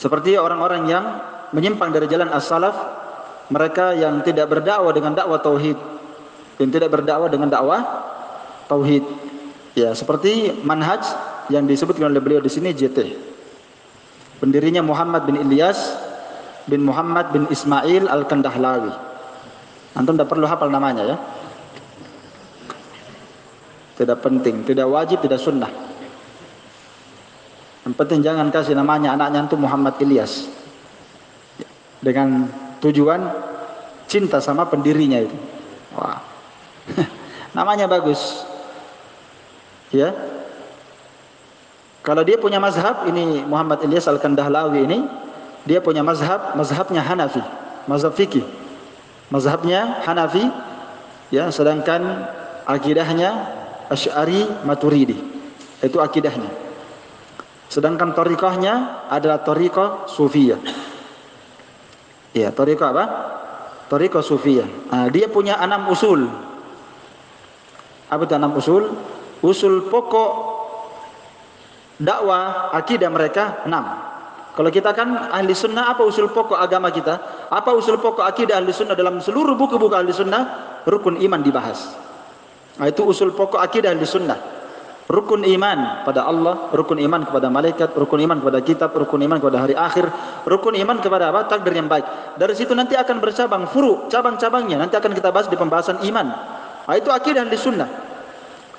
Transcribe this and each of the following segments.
Seperti orang-orang yang menyimpang dari jalan as-salaf, mereka yang tidak berdakwah dengan dakwah tauhid, yang tidak berdakwah dengan dakwah tauhid. Ya, seperti manhaj yang disebutkan oleh beliau di sini JT. Pendirinya Muhammad bin Ilyas bin Muhammad bin Ismail Al-Kandahlawi. Antum tidak perlu hafal namanya ya. Tidak penting, tidak wajib, tidak sunnah. Yang penting jangan kasih namanya anaknya itu Muhammad Ilyas dengan tujuan cinta sama pendirinya itu. Wah. Namanya bagus. Ya. Kalau dia punya mazhab, ini Muhammad Ilyas Al-Kandahlawi ini, dia punya mazhabnya Hanafi, mazhab fikih. Mazhabnya Hanafi, ya, sedangkan akidahnya Asy'ari Maturidi. Itu akidahnya. Sedangkan thariqahnya adalah thariqah Sufiyah. Ya, thariqah apa? Thariqah Sufiyah. Nah, dia punya 6 usul. Apa itu 6 usul? Usul pokok dakwah akidah mereka 6. Kalau kita kan ahli sunnah, apa usul pokok agama kita? Apa usul pokok akidah ahli sunnah dalam seluruh buku-buku ahli sunnah? Rukun iman dibahas. Nah, itu usul pokok akidah ahli sunnah. Rukun iman pada Allah, rukun iman kepada malaikat, rukun iman kepada kitab, rukun iman kepada hari akhir, rukun iman kepada apa? Takdir yang baik. Dari situ nanti akan bercabang furu, cabang-cabangnya nanti akan kita bahas di pembahasan iman. Nah, itu akidah ahli sunnah.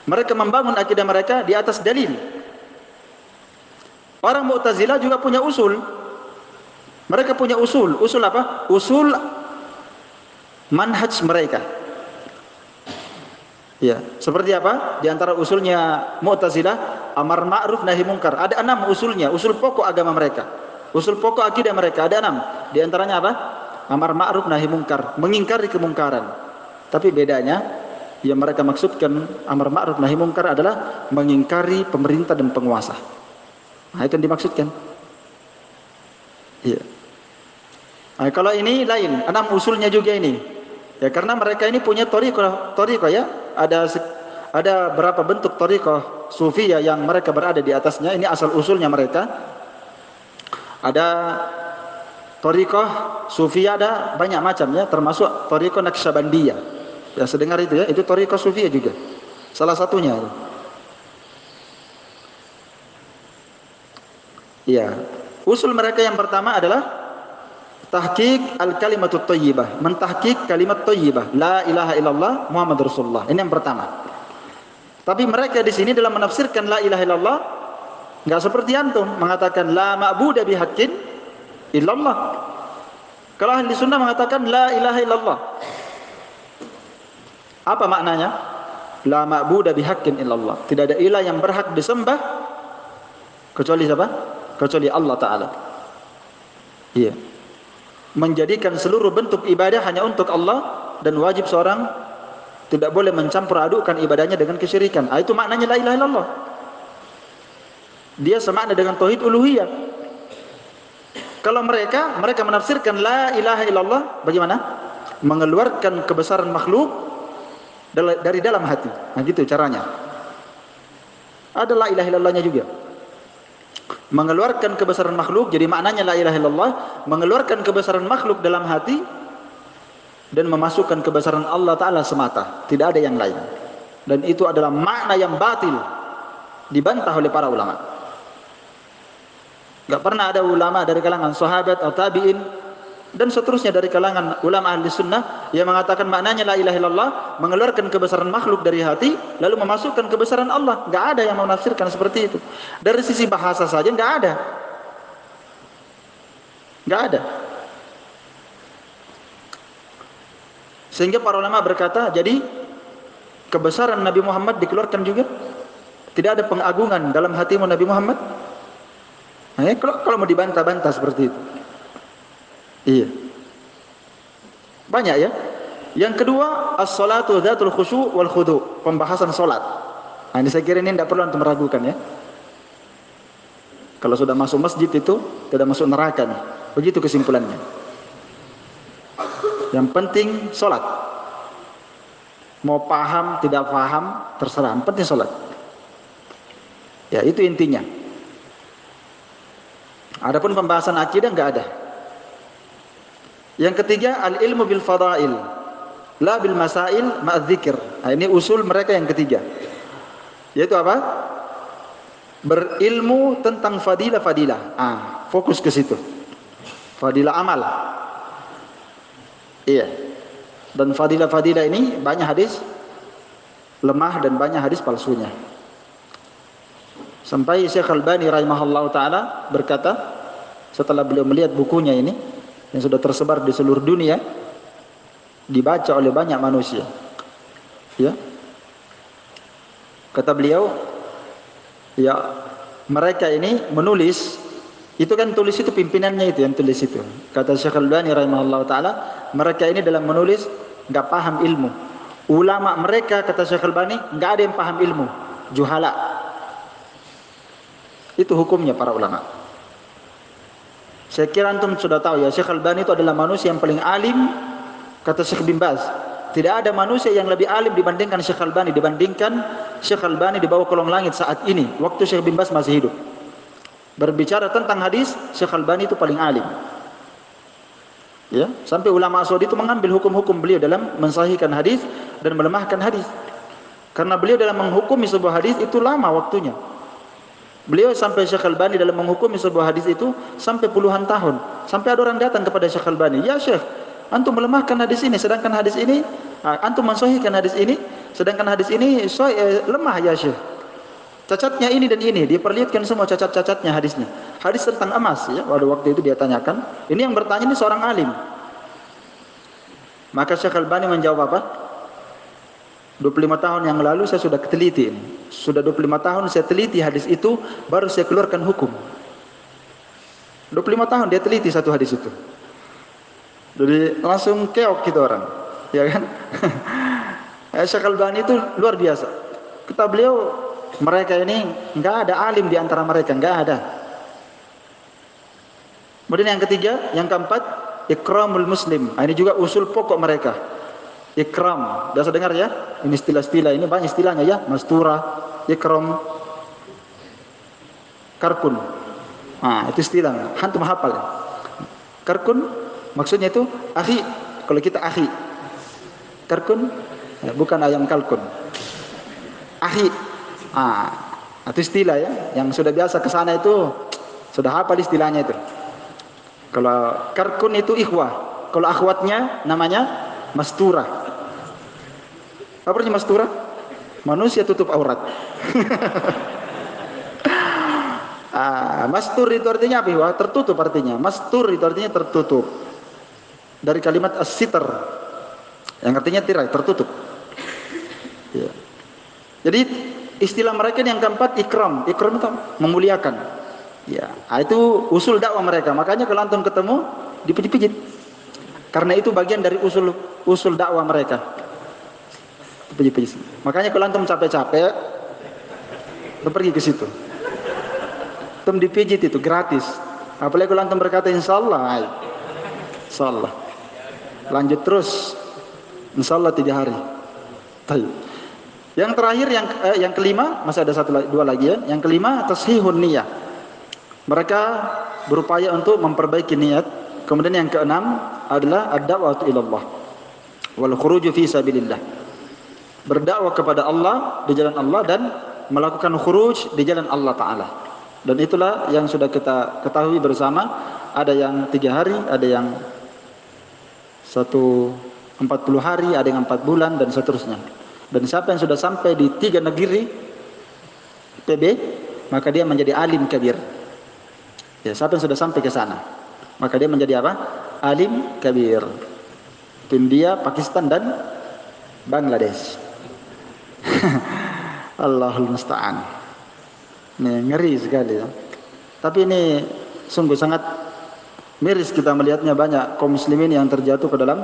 Mereka membangun akidah mereka di atas dalil. Orang Mu'tazilah juga punya usul. Mereka punya usul. Usul apa? Usul manhaj mereka. Ya, seperti apa? Di antara usulnya Mu'tazilah, amar ma'ruf nahi munkar. Ada 6 usulnya, usul pokok agama mereka. Usul pokok akidah mereka ada 6. Di antaranya apa? Amar ma'ruf nahi munkar, mengingkari kemungkaran. Tapi bedanya yang mereka maksudkan amar ma'ruf nahi munkar adalah mengingkari pemerintah dan penguasa. Nah, itu yang dimaksudkan. Iya. Nah, kalau ini lain, 6 usulnya juga ini. Ya, karena mereka ini punya thariqah ya. Ada berapa bentuk thariqah Sufiyah yang mereka berada di atasnya. Ini asal usulnya mereka. Ada thariqah Sufiyah, ada banyak macam ya, termasuk thariqah Naqsyabandiyah. Ya, sedengar itu ya, itu thariqah Sufiyah juga. Salah satunya. Ya. Usul mereka yang pertama adalah tahqiq al-kalimatut thayyibah, mentahqiq kalimat thayyibah, la ilaha illallah Muhammadur Rasulullah. Ini yang pertama. Tapi mereka di sini dalam menafsirkan la ilaha illallah enggak seperti antum mengatakan la ma'budu bihaqqin illallah. Kalau ahli sunnah mengatakan la ilaha illallah. Apa maknanya? La ma'budu bihaqqin illallah. Tidak ada ilah yang berhak disembah kecuali siapa? Kecuali Allah Ta'ala. Iya. Menjadikan seluruh bentuk ibadah hanya untuk Allah, dan wajib seorang tidak boleh mencampur adukkan ibadahnya dengan kesyirikan. Itu maknanya la ilaha illallah. Dia semakna dengan tauhid uluhiyah. Kalau mereka menafsirkan la ilaha illallah bagaimana? Mengeluarkan kebesaran makhluk dari dalam hati. Nah, gitu caranya. Ada la ilaha illallahnya juga. Mengeluarkan kebesaran makhluk, jadi maknanya la ilaha illallah, mengeluarkan kebesaran makhluk dalam hati dan memasukkan kebesaran Allah Ta'ala semata, tidak ada yang lain. Dan itu adalah makna yang batil, dibantah oleh para ulama. Gak pernah ada ulama dari kalangan sahabat atau tabi'in dan seterusnya dari kalangan ulama ahli sunnah yang mengatakan maknanya la ilaha illallah, mengeluarkan kebesaran makhluk dari hati lalu memasukkan kebesaran Allah. Gak ada yang menafsirkan seperti itu. Dari sisi bahasa saja gak ada. Gak ada. Sehingga para ulama berkata, jadi kebesaran Nabi Muhammad dikeluarkan juga. Tidak ada pengagungan dalam hatimu Nabi Muhammad. Nah, kalau mau dibantah-bantah seperti itu. Iya. Banyak ya. Yang kedua, as-salatu dzatul khusyu' wal khudu', pembahasan salat. Nah, ini saya kira ini tidak perlu untuk meragukan ya. Kalau sudah masuk masjid itu tidak masuk neraka nih. Begitu kesimpulannya. Yang penting salat. Mau paham, tidak paham, terserah. Yang penting salat. Ya, itu intinya. Adapun pembahasan akidah enggak ada. Yang ketiga, al-ilmu bil fadail, la bil masail ma'adzikir. Nah, ini usul mereka yang ketiga. Yaitu apa? Berilmu tentang fadilah-fadilah. Fokus ke situ. Fadilah amal. Iya. Dan fadilah-fadilah ini banyak hadis lemah dan banyak hadis palsunya. Sampai Syekh Al-Albani rahimahullah ta'ala berkata, setelah beliau melihat bukunya ini yang sudah tersebar di seluruh dunia, dibaca oleh banyak manusia, ya, kata beliau, ya, mereka ini menulis, itu kan tulis itu pimpinannya itu yang tulis itu. Kata Syekh Al-Albani rahimahullah ta'ala, mereka ini dalam menulis nggak paham ilmu. Ulama mereka, kata Syekh Al-Albani, nggak ada yang paham ilmu, juhala. Itu hukumnya para ulama. Saya kira antum sudah tahu ya, Syekh Al-Albani itu adalah manusia yang paling alim. Kata Syekh bin Baz, tidak ada manusia yang lebih alim dibandingkan Syekh Al-Albani, dibandingkan Syekh Al-Albani di bawah kolong langit saat ini, waktu Syekh bin Baz masih hidup. Berbicara tentang hadis, Syekh Al-Albani itu paling alim. Ya, sampai ulama Saudi itu mengambil hukum-hukum beliau dalam mensahihkan hadis dan melemahkan hadis. Karena beliau dalam menghukumi sebuah hadis itu lama waktunya. Beliau sampai Syekh Al-Albani dalam menghukumi sebuah hadis itu sampai puluhan tahun. Sampai ada orang datang kepada Syekh Al-Albani, "Ya Syekh, antum melemahkan hadis ini, sedangkan hadis ini antum mensahihkan hadis ini, sedangkan hadis ini lemah ya Syekh. Cacatnya ini dan ini." Diperlihatkan semua cacat-cacatnya hadisnya. Hadis tentang emas ya, pada waktu itu dia tanyakan. Ini yang bertanya ini seorang alim. Maka Syekh Al-Albani menjawab apa? 25 tahun yang lalu saya sudah teliti ini. Sudah 25 tahun saya teliti hadis itu, baru saya keluarkan hukum. 25 tahun dia teliti satu hadis itu. Jadi langsung keok gitu orang, ya kan? Syekh Al-Albani itu luar biasa. Kata beliau, mereka ini enggak ada alim di antara mereka, enggak ada. Kemudian yang ketiga, yang keempat, ikramul muslim. Ini juga usul pokok mereka. Ikram, biasa dengar ya? Ini istilah-istilah, ini banyak istilahnya ya, mastura, ikram, karkun. Itu istilah. Antum hafal ya? Karkun maksudnya itu akhi. Kalau kita akhi, karkun ya, bukan ayam kalkun. Akhi. Itu istilah ya, yang sudah biasa ke sana itu sudah hafal istilahnya itu. Kalau karkun itu ikhwah, kalau akhwatnya namanya mastura. Apa artinya mastura? Manusia tutup aurat. Mastur itu artinya apa? Tertutup artinya. Mastur itu artinya tertutup. Dari kalimat as-sitr, yang artinya tirai, tertutup. Ya. Jadi istilah mereka yang keempat ikram. Ikram itu memuliakan. Ya, itu usul dakwah mereka. Makanya kalau antum ketemu dipijit-pijit. Karena itu bagian dari usul dakwah mereka. Pijit-pijit. Makanya kalau antum capek-capek, antum pergi ke situ. Antum dipijit itu gratis. Apalagi kalau antum berkata insyaallah, insyaallah. Lanjut terus. Insyaallah 3 hari. Baik. Yang terakhir yang kelima, masih ada dua lagi ya. Yang kelima, tashihun niyah. Mereka berupaya untuk memperbaiki niat. Kemudian yang keenam adalah ad-da'watu ilallah wal khuruju fi sabilillah. Berdakwah kepada Allah, di jalan Allah, dan melakukan khuruj di jalan Allah Ta'ala. Dan itulah yang sudah kita ketahui bersama. Ada yang 3 hari, ada yang 40 hari, ada yang 4 bulan, dan seterusnya. Dan siapa yang sudah sampai di 3 negeri PB, maka dia menjadi alim kabir. Ya, siapa yang sudah sampai ke sana, maka dia menjadi apa? Alim kabir. India, Pakistan, dan Bangladesh. Allahul musta'an. Ini ngeri sekali ya. Tapi ini sungguh sangat miris kita melihatnya, banyak kaum muslimin yang terjatuh ke dalam